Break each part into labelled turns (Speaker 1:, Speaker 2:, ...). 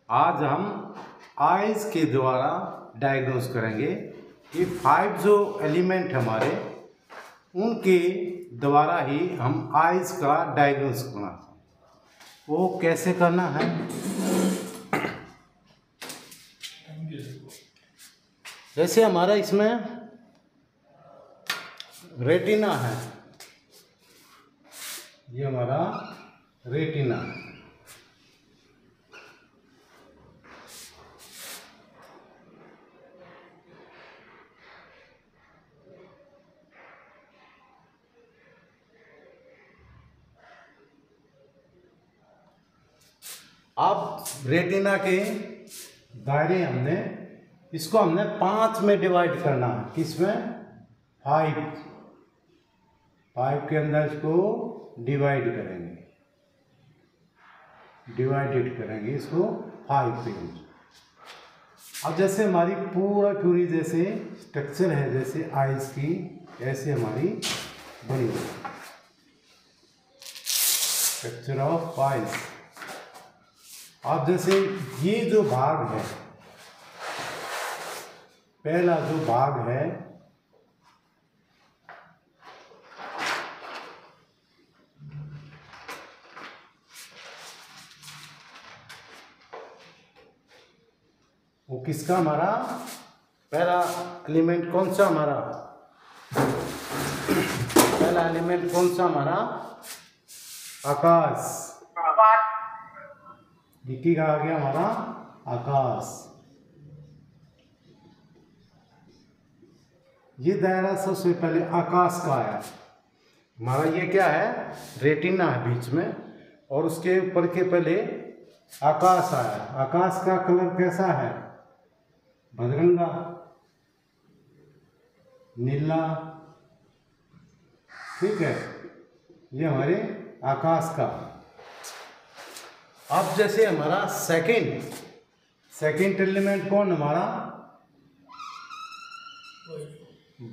Speaker 1: आज हम आइस के द्वारा डायग्नोस करेंगे। ये 5 जो एलिमेंट हमारे उनके द्वारा ही हम आइस का डायग्नोस करना है। वो कैसे करना है? जैसे हमारा इसमें रेटिना है, ये हमारा रेटिना है। अब रेटिना के दायरे इसको हमने 5 में डिवाइड करना है। किसमें? 5 के अंदर इसको डिवाइड करेंगे, डिवाइडेड करेंगे इसको 5 पे। अब जैसे हमारी पूरी जैसे स्ट्रक्चर है जैसे आइस की, ऐसे हमारी बनी है स्ट्रक्चर ऑफ आइस। अब जैसे ये जो भाग है, पहला जो भाग है वो किसका? हमारा पहला एलिमेंट कौन सा? हमारा पहला एलिमेंट कौन सा? हमारा आकाश। डिक्की का आ गया हमारा आकाश। ये दायरा सबसे पहले आकाश का आया। हमारा ये क्या है? रेटिना है बीच में, और उसके ऊपर के पहले आकाश आया। आकाश का कलर कैसा है? बदरंगा, नीला, ठीक है। ये हमारे आकाश का। अब जैसे हमारा सेकंड एलिमेंट कौन? हमारा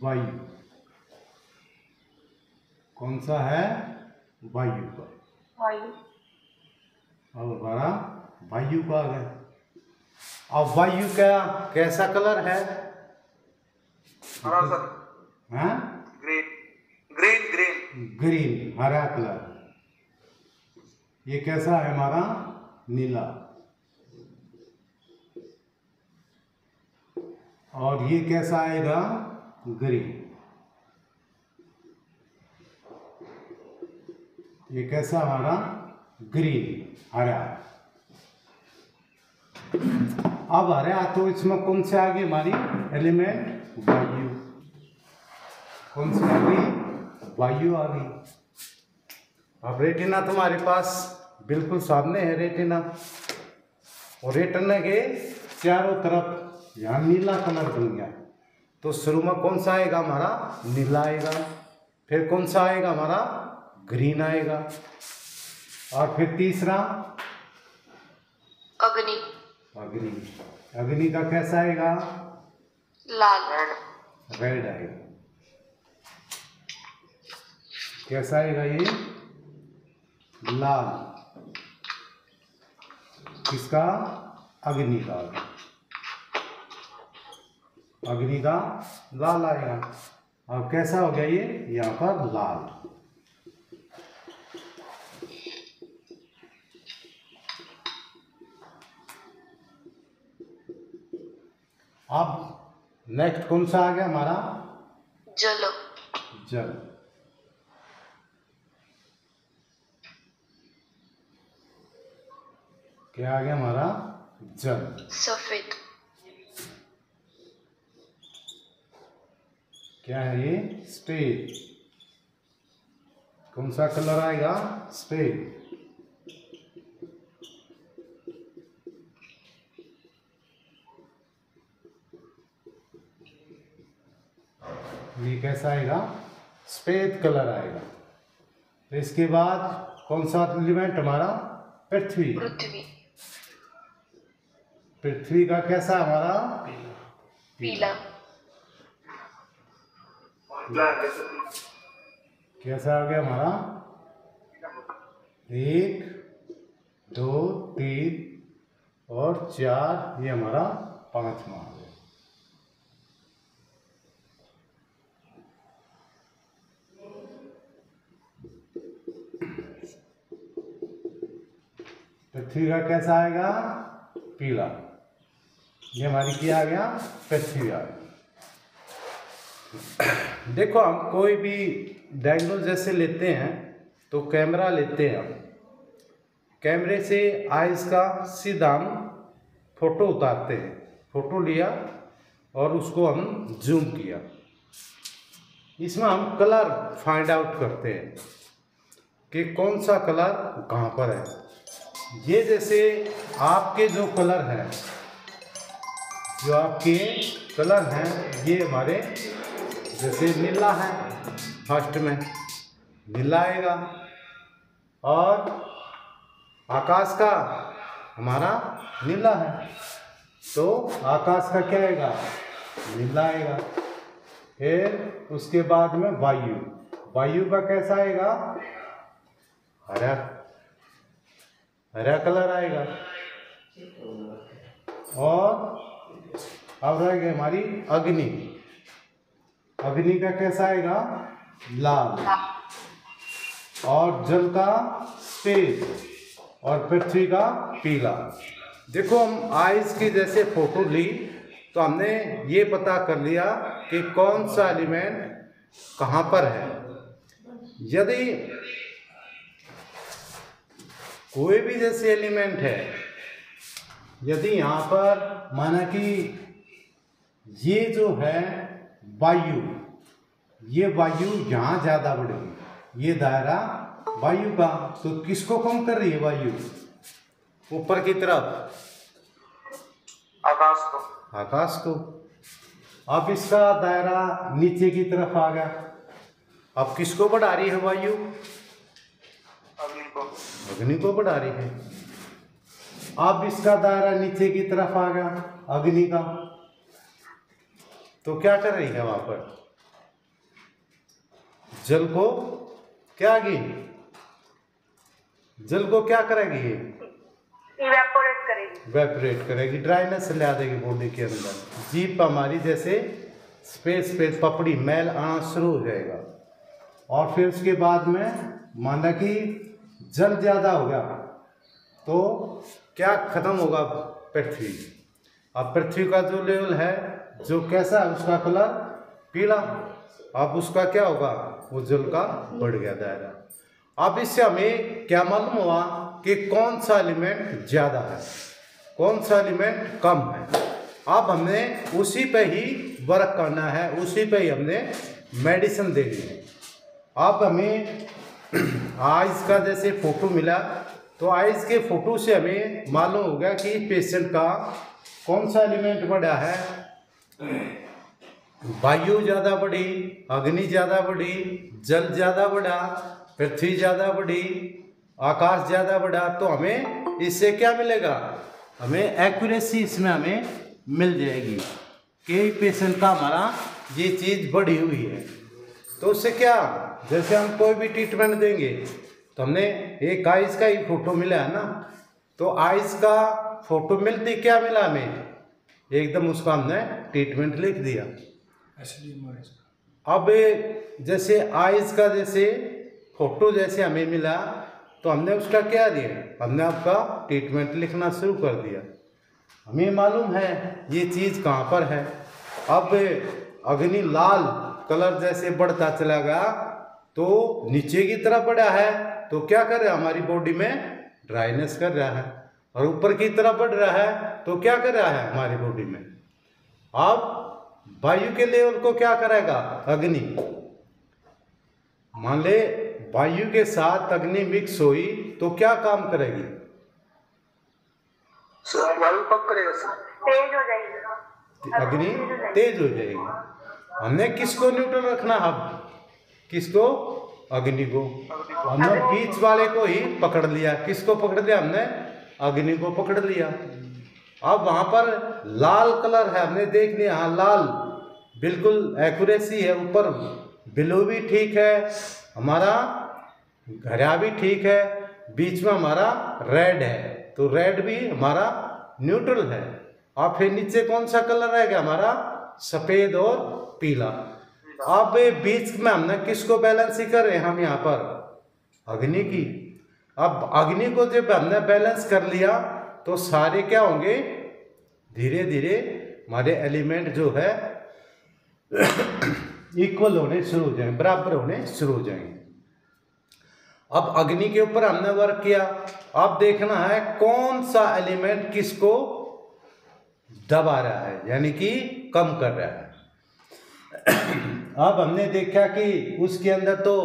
Speaker 1: वायु। कौन सा है? वायु का। अब हमारा वायु का आ गया। अब वायु का कैसा कलर है?
Speaker 2: हरा सर।
Speaker 1: हाँ? ग्रीन, हरा कलर। ये कैसा है? हमारा नीला। और ये कैसा आएगा? ग्रीन। ये कैसा? हमारा ग्रीन, हरा। अब हरा तो इसमें कौन से आ गई हमारी एलिमेंट? वायु। कौन सी आ गई? वायु आ गई। अब रेटिना तुम्हारे पास बिल्कुल सामने है रेटिना, और रेटिना के चारों तरफ यहाँ नीला कलर बन गया। तो शुरू में कौन सा आएगा? हमारा नीला आएगा। फिर कौन सा आएगा? हमारा ग्रीन आएगा। और फिर तीसरा
Speaker 2: अग्नि।
Speaker 1: अग्नि का कैसा आएगा?
Speaker 2: लाल।
Speaker 1: रेड आएगा। कैसा आएगा? ये लाल। किसका? अग्नि का। अग्नि का लाल आएगा। अब कैसा हो गया ये? यहाँ पर लाल। अब नेक्स्ट कौन सा आ गया हमारा?
Speaker 2: जल।
Speaker 1: क्या आ गया हमारा? जल।
Speaker 2: सफेद।
Speaker 1: क्या है ये? सफेद। कौन सा कलर आएगा? सफेद। ये कैसा आएगा? सफेद कलर आएगा। तो इसके बाद कौन सा एलिमेंट हमारा? पृथ्वी। पृथ्वी का कैसा? हमारा
Speaker 2: पीला।
Speaker 1: कैसा आ गया हमारा? 1 2 3 4, ये हमारा 5वां आ गया। पृथ्वी का कैसा आएगा? पीला। ये हमारी क्या आ गया? पृथ्वी आ गया। देखो हम कोई भी डायग्नोज जैसे लेते हैं तो कैमरा लेते हैं, हम कैमरे से आइस का सीधा हम फोटो उतारते हैं। फोटो लिया और उसको हम जूम किया, इसमें हम कलर फाइंड आउट करते हैं कि कौन सा कलर कहाँ पर है। ये जैसे आपके जो कलर हैं, जो आपके कलर हैं, ये हमारे जैसे नीला है, फर्स्ट में नीला आएगा, और आकाश का हमारा नीला है तो आकाश का क्या आएगा? नीला आएगा। फिर उसके बाद में वायु, वायु का कैसा आएगा? हरा, हरा कलर आएगा। और अब रह गई हमारी अग्नि, अग्नि का कैसा आएगा? लाल। और जल का सफेद, और पृथ्वी का पीला। देखो हम आइस की जैसे फोटो ली तो हमने ये पता कर लिया कि कौन सा एलिमेंट कहाँ पर है। यदि कोई भी जैसे एलिमेंट है, यदि यहाँ पर माना कि ये जो है वायु, ये वायु यहाँ ज़्यादा बढ़ेगी, ये दायरा वायु का, तो किसको कम कर रही है वायु? ऊपर की तरफ
Speaker 3: आकाश को,
Speaker 1: आकाश को। अब इसका दायरा नीचे की तरफ आ गया, अब किसको बढ़ा रही है वायु?
Speaker 3: अग्नि को,
Speaker 1: अग्नि को बढ़ा रही है। अब इसका दायरा नीचे की तरफ आ गया अग्नि का, तो क्या कर रही है वहां पर? जल को क्या की? जल को क्या करेगी? ये
Speaker 3: इवेपोरेट करेगी,
Speaker 1: वेपरेट करेगी, ड्राइनेस ला देगी बॉडी के अंदर। जीप हमारी जैसे स्पेस पे पपड़ी मैल आना शुरू हो जाएगा। और फिर उसके बाद में माना कि जल ज़्यादा हो गया तो क्या खत्म होगा? पृथ्वी। अब पृथ्वी का जो लेवल है, जो कैसा है, उसका कलर पीला। अब उसका क्या होगा? वो जल का बढ़ गया दायरा। अब इससे हमें क्या मालूम हुआ कि कौन सा एलिमेंट ज़्यादा है, कौन सा एलिमेंट कम है। अब हमने उसी पे ही वर्क करना है, उसी पे ही हमने मेडिसिन देनी है। अब हमें आइस का जैसे फोटो मिला तो आइस के फोटो से हमें मालूम हो गया कि पेशेंट का कौन सा एलिमेंट बढ़ा है। वायु ज़्यादा बढ़ी, अग्नि ज़्यादा बढ़ी, जल ज़्यादा बढ़ा, पृथ्वी ज़्यादा बढ़ी, आकाश ज़्यादा बढ़ा। तो हमें इससे क्या मिलेगा? हमें एक्यूरेसी इसमें हमें मिल जाएगी कि पेशेंट का हमारा ये चीज़ बढ़ी हुई है। तो उससे क्या, जैसे हम कोई भी ट्रीटमेंट देंगे तो हमने एक आइस का ही फोटो मिला है ना, तो आइस का फोटो मिलती क्या मिला हमें? एकदम उसका हमने ट्रीटमेंट लिख दिया। अब जैसे आइस का जैसे फोटो जैसे हमें मिला तो हमने उसका क्या दिया? हमने आपका ट्रीटमेंट लिखना शुरू कर दिया। हमें मालूम है ये चीज़ कहाँ पर है। अब अग्नि लाल कलर जैसे बढ़ता चला गया तो नीचे की तरफ बढ़ा है तो क्या कर रहा है? हमारी बॉडी में ड्राइनेस कर रहा है। और ऊपर की तरफ बढ़ रहा है तो क्या कर रहा है? हमारी बॉडी में अब वायु के लेवल को क्या करेगा? अग्नि। मान ले वायु के साथ अग्नि मिक्स हुई तो क्या काम करेगी?
Speaker 3: वायु पक करेगा, तेज हो जाएगी,
Speaker 1: अग्नि तेज हो जाएगी। हमने किसको न्यूट्रल रखना? अब किसको? अग्नि को। हमने बीच वाले को ही पकड़ लिया। किसको पकड़ लिया हमने? अग्नि को पकड़ लिया। अब वहां पर लाल कलर है, हमने देख लिया, हाँ लाल बिल्कुल एक्यूरेसी है। ऊपर ब्लू भी ठीक है, हमारा हरा भी ठीक है, बीच में हमारा रेड है तो रेड भी हमारा न्यूट्रल है। अब फिर नीचे कौन सा कलर रहेगा हमारा, सफेद और पीला। अब बीच में हमने किसको बैलेंस ही कर रहे हैं हम यहाँ पर, अग्नि की। अब अग्नि को जब हमने बैलेंस कर लिया तो सारे क्या होंगे, धीरे धीरे हमारे एलिमेंट जो है इक्वल होने शुरू हो जाएंगे, बराबर होने शुरू हो जाएंगे। अब अग्नि के ऊपर हमने वर्क किया। अब देखना है कौन सा एलिमेंट किसको दबा रहा है, यानी कि कम कर रहा है। अब हमने देखा कि उसके अंदर तो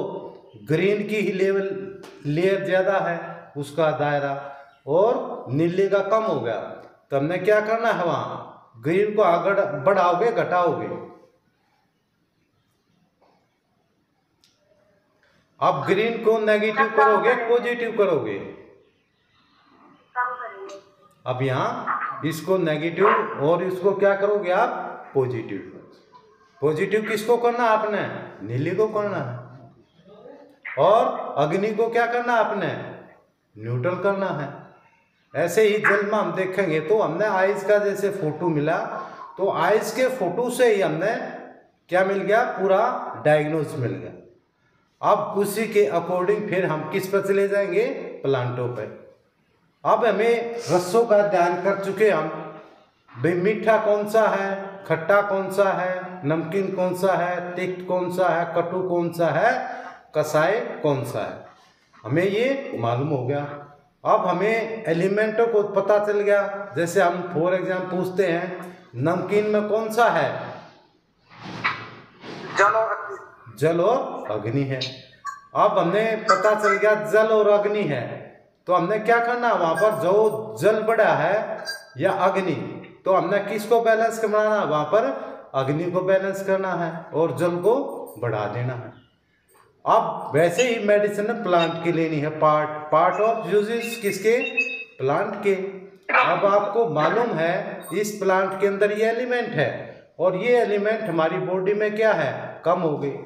Speaker 1: ग्रीन की ही लेयर ज़्यादा है, उसका दायरा, और नीले का कम हो गया। तो हमने क्या करना है, वहाँ ग्रीन को आगे बढ़ाओगे घटाओगे। अब ग्रीन को नेगेटिव करोगे पॉजिटिव करोगे। अब यहाँ इसको नेगेटिव और इसको क्या करोगे आप, पॉजिटिव। पॉजिटिव किसको करना आपने, नीली को करना है। और अग्नि को क्या करना आपने, न्यूट्रल करना है। ऐसे ही जल में हम देखेंगे तो हमने आइस का जैसे फोटो मिला, तो आइस के फोटो से ही हमने क्या मिल गया, पूरा डायग्नोज मिल गया। अब उसी के अकॉर्डिंग फिर हम किस पर चले जाएंगे, प्लांटों पे। अब हमें रसों का ध्यान कर चुके हम, भाई मीठा कौन सा है, खट्टा कौन सा है, नमकीन कौन सा है, तिक्त कौन सा है, कटु कौन सा है, कसाई कौन सा है, हमें ये मालूम हो गया। अब हमें एलिमेंटों को पता चल गया। जैसे हम फॉर एग्जाम्पल पूछते हैं नमकीन में कौन सा है, जल और अग्नि है। अब हमें पता चल गया जल और अग्नि है, तो हमने क्या करना, वहां पर जो जल बड़ा है या अग्नि, तो हमने किसको बैलेंस करना, वहां पर अग्नि को बैलेंस करना है और जल को बढ़ा देना है। अब वैसे ही मेडिसिन प्लांट की लेनी है, पार्ट ऑफ यूजेस किसके, प्लांट के। अब आपको मालूम है इस प्लांट के अंदर ये एलिमेंट है, और ये एलिमेंट हमारी बॉडी में क्या है, कम हो गई।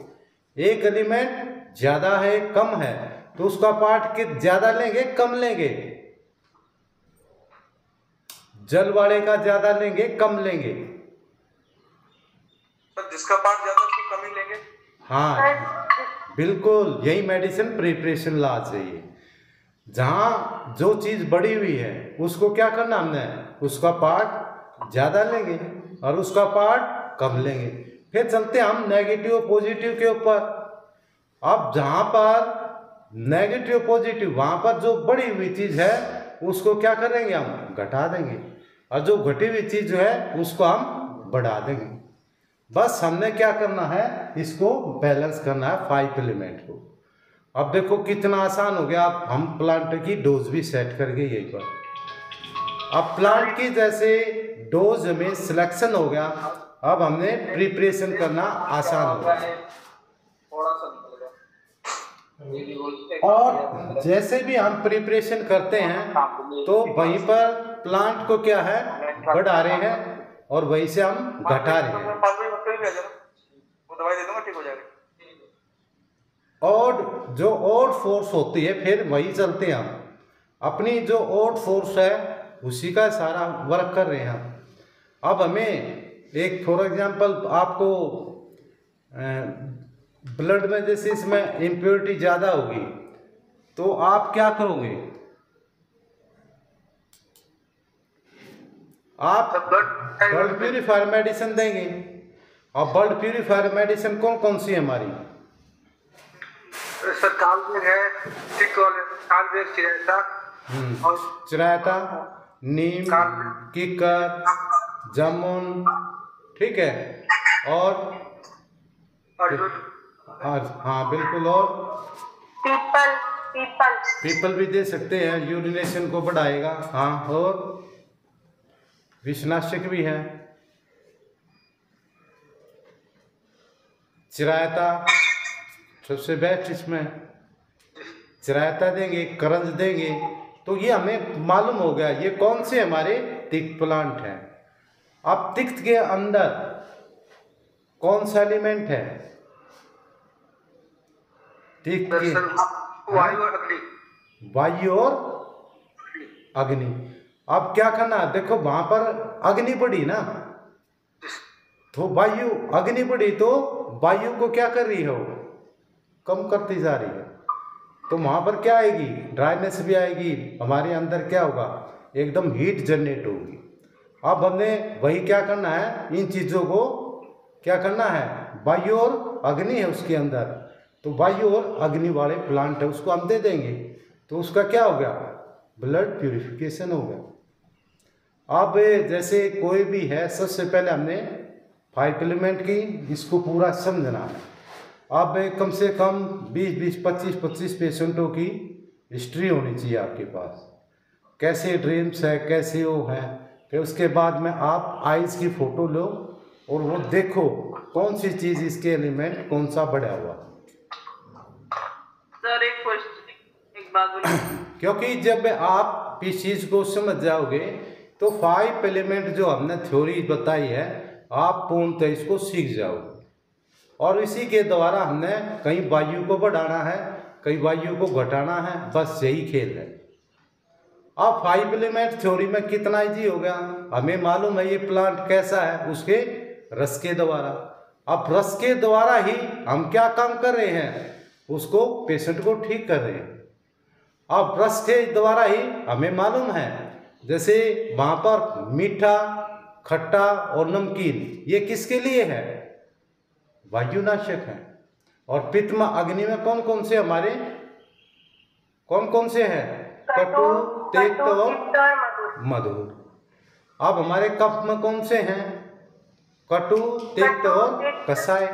Speaker 1: एक एलिमेंट ज्यादा है कम है, तो उसका पार्ट के ज्यादा लेंगे कम लेंगे, जल वाले का ज्यादा लेंगे कम लेंगे,
Speaker 3: जिसका पार्ट ज्यादा उसको कम ही लेंगे।
Speaker 1: हाँ बिल्कुल, यही मेडिसिन प्रिपरेशन ला चाहिए। जहां जो चीज बड़ी हुई है उसको क्या करना हमने, उसका पार्ट ज्यादा लेंगे और उसका पार्ट कम लेंगे। फिर चलते हम नेगेटिव पॉजिटिव के ऊपर। अब जहां पर नेगेटिव पॉजिटिव, वहां पर जो बड़ी हुई चीज है उसको क्या करेंगे, हम घटा देंगे, और जो घटी हुई चीज जो है उसको हम बढ़ा देंगे। बस हमने क्या करना है, इसको बैलेंस करना है 5 एलिमेंट को। अब देखो कितना आसान हो गया। अब हम प्लांट की डोज भी सेट करके यही पर। अब प्लांट की जैसे डोज में सिलेक्शन हो गया, अब हमने प्रिपरेशन करना आसान हो गया। और जैसे भी हम प्रिपरेशन करते हैं तो वहीं पर प्लांट को क्या है, बढ़ा रहे हैं और वहीं से हम घटा रहे हैं। और जो ओड फोर्स होती है फिर वही चलते हैं हम, अपनी जो ओड फोर्स है उसी का सारा वर्क कर रहे हैं हम। अब हमें एक फॉर एग्जांपल आपको ब्लड में जैसे इसमें इम्प्योरिटी ज़्यादा होगी तो आप क्या करोगे, आप ब्लड प्यूरिफायर मेडिसिन देंगे। और ब्लड प्यूरिफायर मेडिसिन कौन कौन सी है हमारी,
Speaker 3: सर कालबेग है, कालबेग,
Speaker 1: चिरायता, नीम, कीकर, जामुन, ठीक है, और हाँ बिल्कुल, और पीपल भी दे सकते हैं, यूरिनेशन को बढ़ाएगा। हाँ, और विषनाशक भी है। चिरायता सबसे बेस्ट, इसमें चिरायता देंगे, करंज देंगे। तो ये हमें मालूम हो गया ये कौन से हमारे तिक्त प्लांट हैं। अब तिक्त के अंदर कौन सा एलिमेंट है, तिक्त के
Speaker 3: वायु और अग्नि,
Speaker 1: वायु और अग्नि। अब क्या करना है, देखो वहां पर अग्नि बढ़ी ना, तो वायु अग्नि बढ़ी तो वायु को क्या कर रही हो, कम करती जा रही है। तो वहां पर क्या आएगी, ड्राइनेस भी आएगी, हमारे अंदर क्या होगा, एकदम हीट जनरेट होगी। अब हमें वही क्या करना है, इन चीज़ों को क्या करना है, वायु और अग्नि है उसके अंदर, तो वायु और अग्नि वाले प्लांट है उसको हम दे देंगे, तो उसका क्या हो गया, ब्लड प्यूरिफिकेशन हो गया। अब जैसे कोई भी है, सबसे पहले हमने 5 एलिमेंट की, इसको पूरा समझना है। अब कम से कम 20-20, 25-25 पेशेंटों की हिस्ट्री होनी चाहिए आपके पास, कैसे ड्रीम्स है, कैसे वो है। फिर उसके बाद में आप आइज़ की फ़ोटो लो और वो देखो कौन सी चीज़ इसके एलिमेंट कौन सा बढ़ा हुआ।
Speaker 4: सर एक क्वेश्चन, एक बात बोलिए।
Speaker 1: क्योंकि जब आप इस चीज़ को समझ जाओगे तो 5 एलिमेंट जो हमने थ्योरी बताई है, आप पूर्णतः इसको सीख जाओगे। और इसी के द्वारा हमने कहीं वायु को बढ़ाना है, कहीं वायु को घटाना है, बस यही खेल है। अब 5 एलिमेंट थ्योरी में कितना इजी हो गया, हमें मालूम है ये प्लांट कैसा है, उसके रस के द्वारा। अब रस के द्वारा ही हम क्या काम कर रहे हैं, उसको पेशेंट को ठीक कर रहे हैं। अब रस के द्वारा ही हमें मालूम है, जैसे वहाँ पर मीठा, खट्टा और नमकीन, ये किसके लिए है, वायुनाशक है। और पित्त में, अग्नि में कौन कौन से हमारे, कौन कौन से हैं, कटु, तिक्त और मधुर। अब हमारे कफ में कौन से हैं, कटु, तिक्त और कसाय।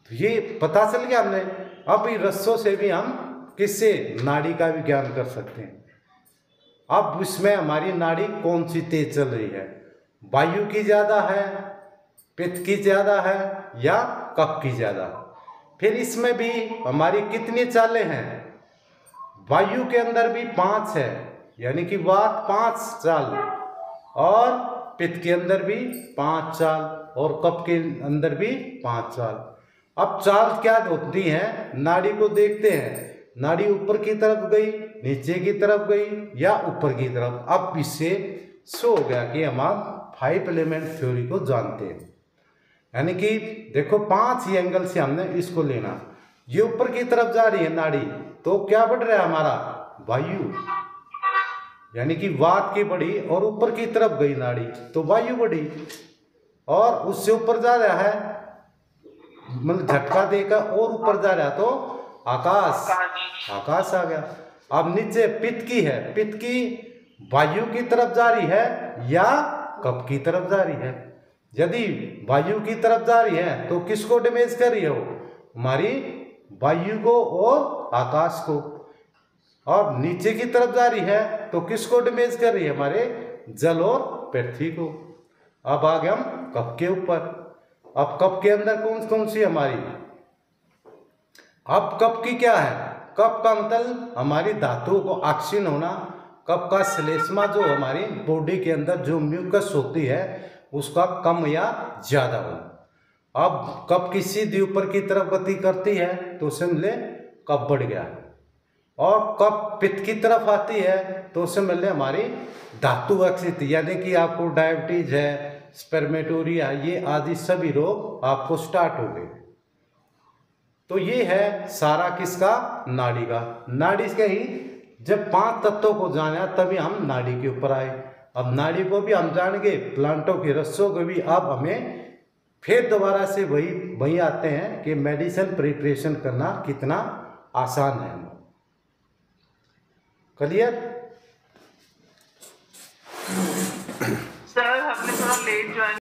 Speaker 1: तो ये पता चल गया हमने। अब इन रसों से भी हम किससे, नाड़ी का विज्ञान कर सकते हैं। अब इसमें हमारी नाड़ी कौन सी तेज चल रही है, वायु की ज़्यादा है, पित्त की ज़्यादा है या कफ की ज़्यादा। फिर इसमें भी हमारी कितनी चालें हैं, वायु के अंदर भी 5 है, यानी कि वात 5 चाल, और पित्त के अंदर भी 5 चाल, और कफ के अंदर भी 5 चाल। अब चाल क्या होती है, नाड़ी को देखते हैं, नाड़ी ऊपर की तरफ गई, नीचे की तरफ गई या ऊपर की तरफ। अब इससे शो हो गया कि हम 5 एलिमेंट थ्योरी को जानते हैं। यानी कि देखो 5 ही एंगल से हमने इसको लेना, ये ऊपर की तरफ जा रही है नाड़ी, तो क्या बढ़ रहा है हमारा, वायु, यानी कि वात की बढ़ी और ऊपर की तरफ गई नाड़ी तो वायु बढ़ी, और उससे ऊपर जा रहा है, मतलब झटका देकर और ऊपर जा रहा है तो आकाश, आकाश आ गया। अब नीचे पित्त की है, पित्त की वायु की तरफ जा रही है या कफ की तरफ जा रही है। यदि वायु की तरफ जा रही है तो किसको डैमेज कर रही हो, हमारी वायु को और आकाश को। और नीचे की तरफ जा रही है तो किसको डैमेज कर रही है, हमारे जल और पृथ्वी को। अब आ गए हम कफ के ऊपर। अब कफ के अंदर कौन कौन सी हमारी, अब कफ की क्या है, कफ का मतलब हमारी धातुओं को ऑक्सीजन होना। कफ का श्लेष्मा जो हमारी बॉडी के अंदर जो म्यूकस होती है उसका कम या ज़्यादा होना। अब कफ की सीधी ऊपर की तरफ गति करती है तो समझ ले कफ बढ़ गया, और कफ पित्त की तरफ आती है तो समझ ले हमारी धातु विकसित, यानी कि आपको डायबिटीज है, स्पर्मेटोरिया, ये आदि सभी रोग आपको स्टार्ट हो गए। तो ये है सारा किसका, नाड़ी का। नाड़ी के ही जब 5 तत्वों को जाना तभी हम नाड़ी के ऊपर आए। अब नाड़ी को भी हम जानेंगे, प्लांटों के रसों को भी। अब हमें फिर दोबारा से वही आते हैं कि मेडिसिन प्रिपरेशन करना कितना आसान है। क्लियर?
Speaker 4: सर हमने थोड़ा लेट ज्वाइन